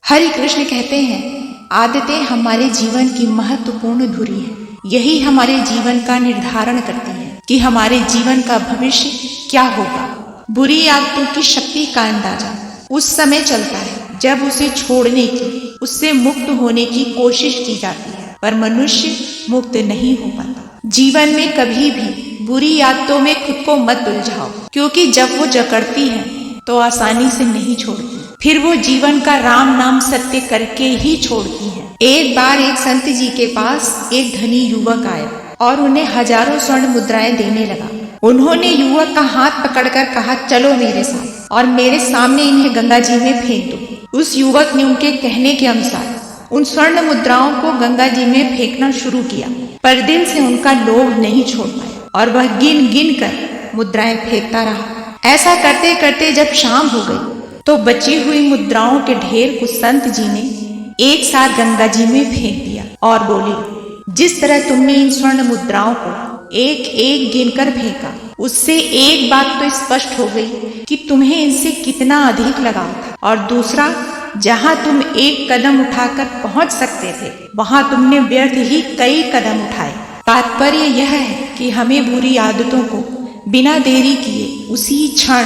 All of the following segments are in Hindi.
हरि कृष्ण कहते हैं, आदतें हमारे जीवन की महत्वपूर्ण धुरी है। यही हमारे जीवन का निर्धारण करती है कि हमारे जीवन का भविष्य क्या होगा। बुरी आदतों की शक्ति का अंदाजा उस समय चलता है जब उसे छोड़ने की, उससे मुक्त होने की कोशिश की जाती है, पर मनुष्य मुक्त नहीं हो पाता। जीवन में कभी भी बुरी आदतों में खुद को मत उलझाओ, क्योंकि जब वो जकड़ती है तो आसानी से नहीं छोड़ती, फिर वो जीवन का राम नाम सत्य करके ही छोड़ती है। एक बार एक संत जी के पास एक धनी युवक आया और उन्हें हजारों स्वर्ण मुद्राएं देने लगा। उन्होंने युवक का हाथ पकड़कर कहा, चलो मेरे साथ और मेरे सामने इन्हें गंगा जी में फेंक दो। उस युवक ने उनके कहने के अनुसार उन स्वर्ण मुद्राओं को गंगा जी में फेंकना शुरू किया, पर दिल से उनका लोभ नहीं छोड़ पाया और वह गिन गिन कर मुद्राएं फेंकता रहा। ऐसा करते करते जब शाम हो गई तो बची हुई मुद्राओं के ढेर को संत जी ने एक साथ गंगा जी में फेंक दिया और बोले, जिस तरह तुमने इन स्वर्ण मुद्राओं को एक एक गिनकर फेंका, उससे एक बात तो स्पष्ट हो गई कि तुम्हें इनसे कितना अधिक लगाव था, और दूसरा, जहां तुम एक कदम उठाकर पहुंच सकते थे वहां तुमने व्यर्थ ही कई कदम उठाए। तात्पर्य यह है कि हमें बुरी आदतों को बिना देरी किए उसी क्षण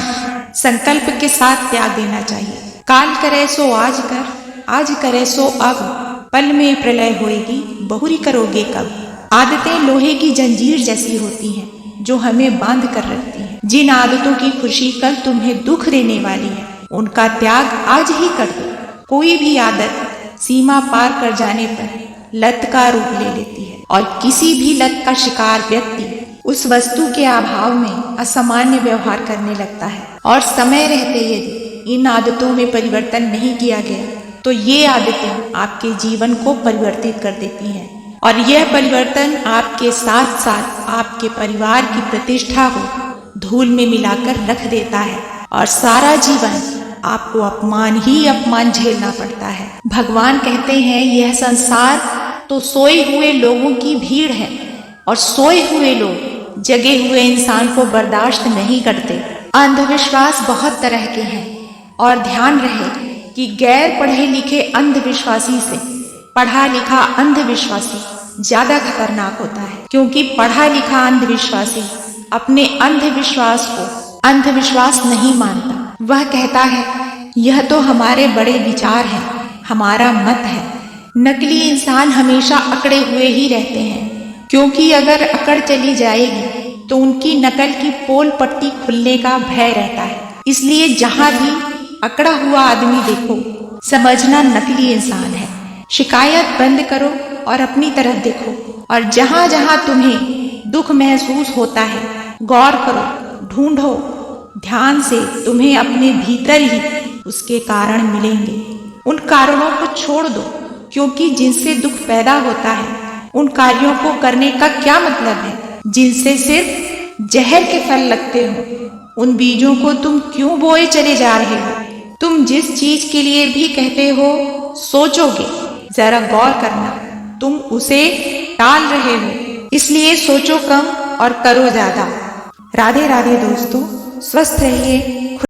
संकल्प के साथ त्याग देना चाहिए। काल करे सो आज कर, आज करे सो अब, पल में प्रलय होएगी, बहुरी करोगे कब। आदतें लोहे की जंजीर जैसी होती हैं जो हमें बांध कर रखती हैं। जिन आदतों की खुशी कल तुम्हें दुख देने वाली है, उनका त्याग आज ही कर दो। कोई भी आदत सीमा पार कर जाने पर लत का रूप ले लेती है और किसी भी लत का शिकार व्यक्ति उस वस्तु के अभाव में असामान्य व्यवहार करने लगता है। और समय रहते यदि इन आदतों में परिवर्तन नहीं किया गया तो ये आदतें आपके जीवन को परिवर्तित कर देती हैं, और यह परिवर्तन आपके साथ साथ आपके परिवार की प्रतिष्ठा को धूल में मिलाकर रख देता है और सारा जीवन आपको अपमान ही अपमान झेलना पड़ता है। भगवान कहते हैं, यह संसार तो सोए हुए लोगों की भीड़ है और सोए हुए लोग जगे हुए इंसान को बर्दाश्त नहीं करते। अंधविश्वास बहुत तरह के हैं और ध्यान रहे कि गैर पढ़े लिखे अंधविश्वासी से पढ़ा लिखा अंधविश्वासी ज्यादा खतरनाक होता है, क्योंकि पढ़ा लिखा अंधविश्वासी अपने अंधविश्वास को अंधविश्वास नहीं मानता। वह कहता है, यह तो हमारे बड़े विचार हैं, हमारा मत है। नकली इंसान हमेशा अकड़े हुए ही रहते हैं, क्योंकि अगर अकड़ चली जाएगी तो उनकी नकल की पोल पट्टी खुलने का भय रहता है। इसलिए जहां भी अकड़ा हुआ आदमी देखो, समझना नकली इंसान है। शिकायत बंद करो और अपनी तरफ देखो, और जहां जहां तुम्हें दुख महसूस होता है, गौर करो, ढूंढो ध्यान से, तुम्हें अपने भीतर ही उसके कारण मिलेंगे। उन कारणों को छोड़ दो, क्योंकि जिनसे दुख पैदा होता है उन कार्यों को करने का क्या मतलब है जिनसे सिर्फ जहर के फल लगते हो। उन बीजों को तुम क्यों बोए चले जा रहे हो। तुम जिस चीज के लिए भी कहते हो सोचोगे, जरा गौर करना, तुम उसे टाल रहे हो। इसलिए सोचो कम और करो ज्यादा। राधे राधे दोस्तों, स्वस्थ रहिए।